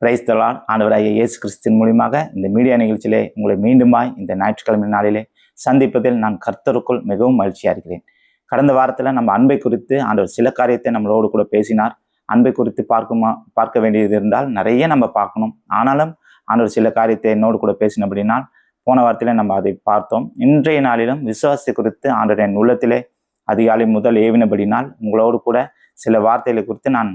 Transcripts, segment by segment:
Praise the Lord. ஆண்டவராகிய இயேசு கிறிஸ்துவின் மூலியமாக இந்த மீடியா நிகழ்ச்சியிலே உங்களை மீண்டுமாய் இந்த ஞாயிற்றுக்கிழமை நாளிலே சந்திப்பதில் நான் கர்த்தருக்குள் மிகவும் மகிழ்ச்சியாக இருக்கிறேன். கடந்த வாரத்தில் நம்ம அன்பை குறித்து ஆண்டவர் சில காரியத்தை நம்மளோடு கூட பேசினார். அன்பை குறித்து பார்க்க வேண்டியது இருந்தால் நிறைய நம்ம பார்க்கணும். ஆனாலும் ஆண்டவர் சில காரியத்தை என்னோடு கூட பேசினபடினால் போன வாரத்திலே நம்ம அதை பார்த்தோம். இன்றைய நாளிலும் விசுவாசத்தை குறித்து ஆண்டவர் என் உள்ளத்திலே அதிகாலை முதல் ஏவினபடினால் உங்களோடு கூட சில வார்த்தைகளை குறித்து நான்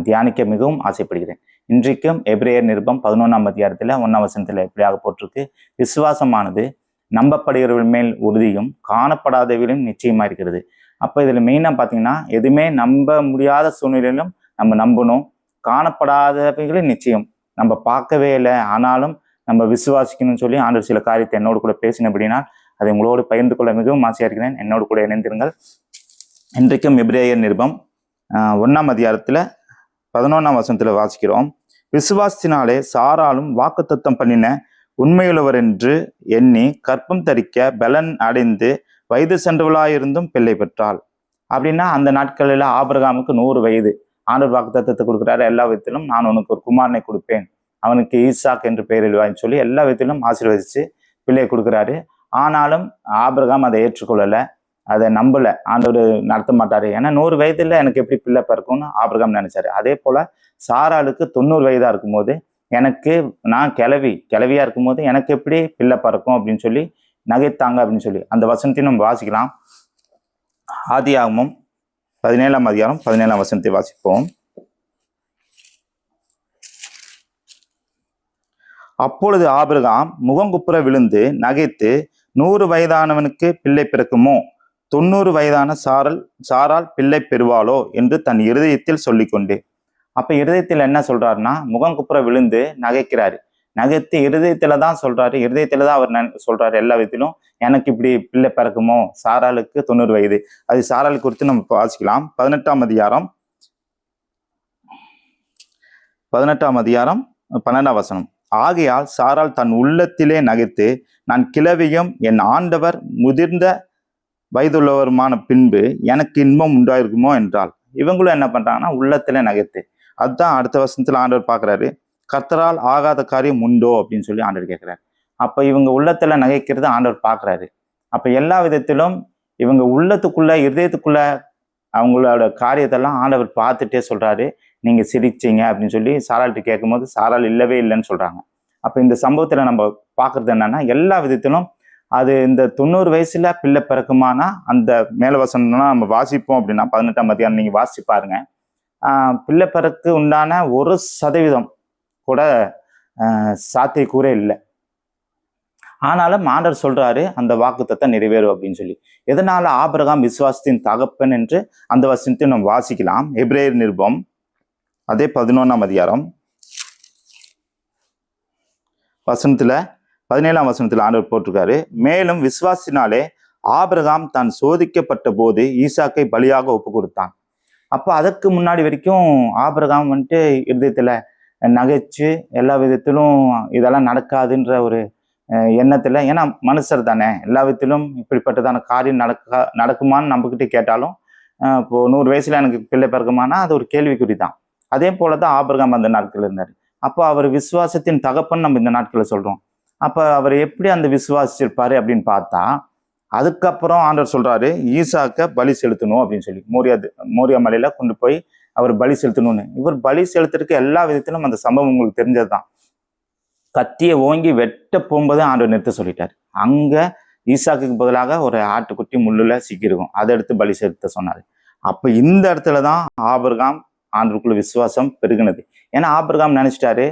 தியானிக்க மிகவும் ஆசைப்படுகிறேன். இன்றைக்கும் எபிரேயர் நிருபம் 11ஆம் அதிகாரத்தில் 1ஆம் வசனத்தில் எப்படியாக போட்டிருக்கு, விசுவாசமானது நம்பப்படுகிறவர்கள் மேல் உறுதியும் காணப்படாதவர்களும் நிச்சயமா இருக்கிறது. அப்போ இதில் மெயினாக பார்த்தீங்கன்னா எதுவுமே நம்ப முடியாத சூழ்நிலையிலும் நம்ம நம்பணும், காணப்படாதவைகளும் நிச்சயம் நம்ம பார்க்கவே இல்லை ஆனாலும் நம்ம விசுவாசிக்கணும்னு சொல்லி ஆண்டவர் சில காரியத்தை என்னோடு கூட பேசினபடினால் அதை உங்களோடு பகிர்ந்து கொள்ள மிகவும் ஆசையாக இருக்கிறேன். என்னோடு கூட இணைந்திருங்கள். இன்றைக்கும் எபிரேயர் நிருபம் 1ஆம் அதிகாரத்தில் 11ஆம் வசனத்தில் வாசிக்கிறோம், விசுவாசத்தினாலே சாராலும் வாக்குத்தத்தம் பண்ணின உண்மையுள்ளவர் என்று எண்ணி கற்பம் தரிக்க பலன் அடைந்து வயது சென்றவளாயிருந்தும் பிள்ளை பெற்றாள். அப்படின்னா அந்த நாட்களில் ஆபிரகாமுக்கு 100 வயது. ஆண்டவர் வாக்குத்தத்தத்தை கொடுக்குறாரு, எல்லா விதத்திலும் நான் உனக்கு ஒரு குமாரனை கொடுப்பேன், அவனுக்கு ஈசாக் என்று பெயரிடுவான்னு சொல்லி எல்லா விதத்திலும் ஆசீர்வதிச்சு பிள்ளையை கொடுக்குறாரு. ஆனாலும் ஆபிரகாம் அதை ஏற்றுக்கொள்ளலை, அதை நம்பலை, ஆண்டவர் நடத்த மாட்டாரு, ஏன்னா 100 வயதுல எனக்கு எப்படி பிள்ளை பிறக்கும்னு ஆபிரகாம் நினைச்சாரு. அதே போல சாராளுக்கு 90 வயதா இருக்கும்போது நான் கிளவியா இருக்கும்போது எனக்கு எப்படி பிள்ளை பிறக்கும் அப்படின்னு சொல்லி நகைத்தாங்க அப்படின்னு சொல்லி அந்த வசனத்தையும் நம்ம வாசிக்கலாம். ஆதியாகமம் 17ஆம் அதிகாரம் 17ஆம் வசனத்தை வாசிப்போம். அப்பொழுது ஆபிரகாம் முகங்குப்புற விழுந்து நகைத்து, 100 வயதானவனுக்கு பிள்ளை பிறக்குமோ, 90 வயதான சாரால் பிள்ளை பெறுவாளோ என்று தன் இருதயத்தில் சொல்லிக்கொண்டு. அப்ப இருதயத்தில் என்ன சொல்றாருன்னா, முகங்குப்புற விழுந்து நகைக்கிறாரு. நகைத்து இருதயத்துல தான் சொல்றாரு, இருதயத்துல தான் அவர் சொல்றாரு எல்லா விதத்திலும் எனக்கு இப்படி பிள்ளை பிறக்குமோ, சாராளுக்கு 90 வயது. அது சாராள் குறித்து நம்ம வாசிக்கலாம். 18ஆம் அதிகாரம் 12ஆம் வசனம். ஆகையால் சாராள் தன் உள்ளத்திலே நகைத்து, நான் கிழவியும் என் ஆண்டவர் முதிர்ந்த வயதுள்ளவருமான பின்பு எனக்கு இன்பம் உண்டாயிருக்குமோ என்றால். இவங்களும் என்ன பண்றாங்கன்னா உள்ளத்துல நகைத்து. அதுதான் அடுத்த வசனத்துல ஆண்டவர் பார்க்குறாரு, கர்த்தரால் ஆகாத காரியம் உண்டோ அப்படின்னு சொல்லி ஆண்டவர் கேட்கிறாரு. அப்ப இவங்க உள்ளத்துல நகைக்கிறது ஆண்டவர் பார்க்குறாரு. அப்ப எல்லா விதத்திலும் இவங்க உள்ளத்துக்குள்ள இருதயத்துக்குள்ள அவங்களோட காரியத்தெல்லாம் ஆண்டவர் பார்த்துட்டே சொல்றாரு, நீங்க சிரிச்சீங்க அப்படின்னு சொல்லி சாராள்கிட்ட கேட்கும்போது சாராள் இல்லவே இல்லைன்னு சொல்றாங்க. அப்ப இந்த சம்பவத்துல நம்ம பார்க்கறது என்னன்னா, எல்லா விதத்திலும் அது இந்த 90 வயசுல பிள்ளை பிறக்குமானா அந்த மேலவசனம்லாம் நம்ம வாசிப்போம் அப்படின்னா 18ஆம் அதிகாரம் நீங்க வாசிச்சு பாருங்க. பிள்ளை பிறக்கு உண்டான 1% கூட சாத்தியக்கூறே இல்லை. ஆனாலும் ஆண்டவர் சொல்றாரு அந்த வாக்குத்தத்தம் நிறைவேறும் அப்படின்னு சொல்லி. எதனால ஆபிரகாம் விசுவாசத்தின் தகப்பன் என்று அந்த வசனத்தை நம்ம வாசிக்கலாம். எபிரேயர் நிருபம் அதே 11ஆம் அதிகாரம் 17ஆம் வசனத்துல ஆண்டவர் போட்டிருக்காரு, மேலும் விசுவாசினாலே ஆபிரகாம் தான் சோதிக்கப்பட்ட போது ஈசாக்கை பலியாக ஒப்பு கொடுத்தான். அப்போ அதற்கு முன்னாடி வரைக்கும் ஆபிரகாம் இருதயத்துல நகைச்சு எல்லா விதத்திலும் இதெல்லாம் நடக்காதுன்ற ஒரு எண்ணத்துல, ஏன்னா மனுஷர் தானே, எல்லா விதத்திலும் இப்படிப்பட்டதான காரியம் நடக்குமான்னு நம்மகிட்ட கேட்டாலும் இப்போ 100 வயசுல எனக்கு பிள்ளை பிறக்குமானா அது ஒரு கேள்விக்குறி தான். அதே போலதான் ஆபிரகாம் அந்த நாட்கள் இருந்தார். அப்போ அவர் விசுவாசத்தின் தகப்பன் நம்ம இந்த நாட்களில் சொல்றோம். அப்ப அவர் எப்படி அந்த விசுவாசிச்சிருப்பாரு அப்படின்னு பார்த்தா, அதுக்கப்புறம் ஆண்டவர் சொல்றாரு ஈசாக்க பலி செலுத்தணும் அப்படின்னு சொல்லி மோரியா மலையில கொண்டு போய் அவர் பலி செலுத்தணும்னு. இவர் பலி செலுத்துறதுக்கு எல்லா விதத்திலும் அந்த சம்பவம் உங்களுக்கு தெரிஞ்சதுதான். கத்தியை ஓங்கி வெட்ட போகும்போது ஆண்டவர் நிறுத்த சொல்லிட்டாரு. அங்க ஈசாக்குக்கு பதிலாக ஒரு ஆட்டுக்குட்டி முள்ளுல சிக்கிருக்கும், அதை எடுத்து பலி செலுத்த சொன்னாரு. அப்ப இந்த இடத்துலதான் ஆபிரகாம் ஆண்டவருக்குள்ள விசுவாசம் பெருகினது. ஏன்னா ஆபிரகாம் நினைச்சிட்டாரு,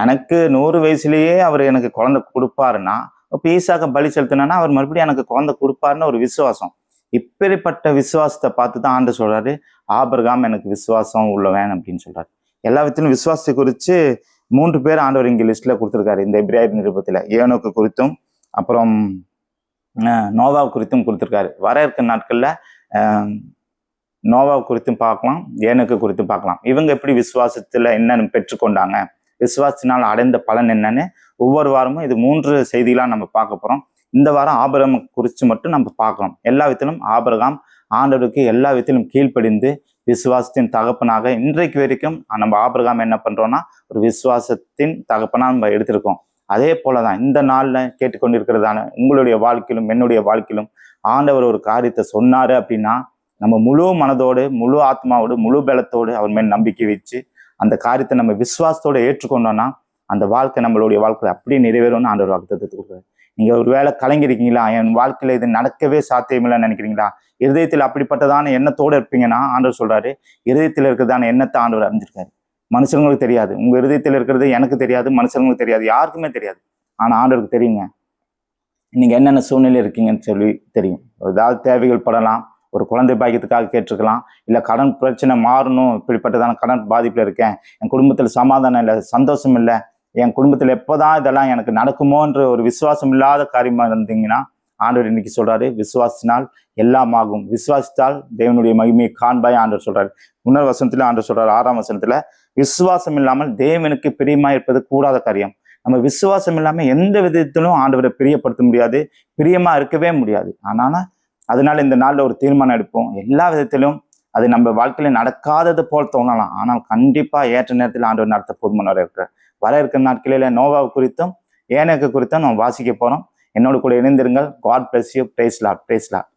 எனக்கு 100 வயசுலயே அவர் எனக்கு குழந்தை கொடுப்பாருன்னா இப்போ ஈசாக்க பலி செலுத்தினா அவர் மறுபடியும் எனக்கு குழந்தை கொடுப்பாருன்னு ஒரு விசுவாசம். இப்படிப்பட்ட விசுவாசத்தை பார்த்து தான் ஆண்டு சொல்றாரு, ஆபிரகாம் எனக்கு விசுவாசம் உள்ளவன் அப்படின்னு சொல்றாரு. எல்லா விதத்திலும் விசுவாசத்தை குறித்து 3 பேர் ஆண்டவர் இங்கே லிஸ்ட்ல கொடுத்துருக்காரு. இந்த எபிரேயர் நிருபத்துல ஏனோக்கு குறித்தும் அப்புறம் நோவா குறித்தும் கொடுத்துருக்காரு. வர இருக்கிற நாட்கள்ல நோவா குறித்தும் பார்க்கலாம், ஏனோக்கு குறித்தும் பார்க்கலாம். இவங்க எப்படி விசுவாசத்துல என்னன்னு பெற்றுக்கொண்டாங்க, விசுவாசத்தினால் அடைந்த பலன் என்னன்னு ஒவ்வொரு வாரமும் இது 3 செய்திகளா நம்ம பார்க்க போறோம். இந்த வாரம் ஆபிரகாம் குறித்து மட்டும் நம்ம பார்க்கணும். எல்லா விதத்திலும் ஆபிரகாம் ஆண்டவருக்கு எல்லா விதத்திலும் கீழ்ப்படிந்து விசுவாசத்தின் தகப்பனாக இன்றைக்கு வரைக்கும் நம்ம ஆபிரகாம் என்ன பண்றோம்னா ஒரு விசுவாசத்தின் தகப்பனா நம்ம எடுத்திருக்கோம். அதே போலதான் இந்த நாள்ல கேட்டுக்கொண்டிருக்கிறதான உங்களுடைய வாழ்க்கையிலும் என்னுடைய வாழ்க்கையிலும் ஆண்டவர் ஒரு காரியத்தை சொன்னாரு அப்படின்னா நம்ம முழு மனதோடு முழு ஆத்மாவோடு முழு பலத்தோடு அவர் மேல் நம்பிக்கை வச்சு அந்த காரியத்தை நம்ம விசுவாசத்தோடு ஏற்றுக்கொண்டோம்னா அந்த வாழ்க்கை நம்மளுடைய வாழ்க்கை அப்படியே நிறைவேறும்னு ஆண்டவர் வாக்குத்தத்தத்தை கொடுக்குறாரு. நீங்க ஒரு வேளை கலங்கிருக்கீங்களா, என் வாழ்க்கையில இது நடக்கவே சாத்தியமில்லைன்னு நினைக்கிறீங்களா, இருதயத்தில் அப்படிப்பட்டதான எண்ணத்தோடு இருப்பீங்கன்னா ஆண்டவர் சொல்றாரு, இருதயத்தில் இருக்கிறதான எண்ணத்தை ஆண்டவர் அறிஞ்சிருக்காரு. மனுஷங்களுக்கு தெரியாது, உங்க இருதயத்தில் இருக்கிறது எனக்கு தெரியாது, மனுஷங்களுக்கு தெரியாது, யாருக்குமே தெரியாது. ஆனா ஆண்டவருக்கு தெரியுங்க. நீங்க என்னென்ன சூழ்நிலை இருக்கீங்கன்னு சொல்லி தெரியும். ஏதாவது தேவைகள் படலாம், ஒரு குழந்தை பாக்கியத்துக்காக கேட்டிருக்கலாம், இல்லை கடன் பிரச்சனை மாறணும், இப்படிப்பட்டதான கடன் பாதிப்புல இருக்கேன், என் குடும்பத்தில் சமாதானம் இல்லை, சந்தோஷம் இல்லை, என் குடும்பத்தில் எப்போதான் இதெல்லாம் எனக்கு நடக்குமோன்ற ஒரு விசுவாசம் இல்லாத காரியமா இருந்தீங்கன்னா ஆண்டவர் இன்னைக்கு சொல்றாரு, விசுவாசினால் எல்லாம் ஆகும், விசுவாசித்தால் தேவனுடைய மகிமையை காண்பாய் ஆண்டவர் சொல்றாரு. முன்னர் வசனத்துல ஆண்டவர் சொல்றாரு 6ஆம் வசனத்துல, விசுவாசம் இல்லாமல் தேவனுக்கு பிரியமா இருப்பது கூடாத காரியம். நம்ம விசுவாசம் இல்லாம எந்த விதத்திலும் ஆண்டவரை பிரியப்படுத்த முடியாது, பிரியமா இருக்கவே முடியாது. ஆனா அதனால இந்த நாள்ல ஒரு தீர்மானம் எடுப்போம். எல்லா விதத்திலும் அது நம்ம வாழ்க்கையில நடக்காதது போல் தோணலாம், ஆனால் கண்டிப்பா ஏற்ற நேரத்தில் ஆண்டவர் நடத்த போதுமானவர் இருக்கிறார். வர இருக்கிற நாட்களில நோவாவை குறித்தும் ஏனோக்கு குறித்தும் நம்ம வாசிக்க போறோம். என்னோடு கூட இணைந்திருங்கள். God bless you. Praise Lord. Praise Lord.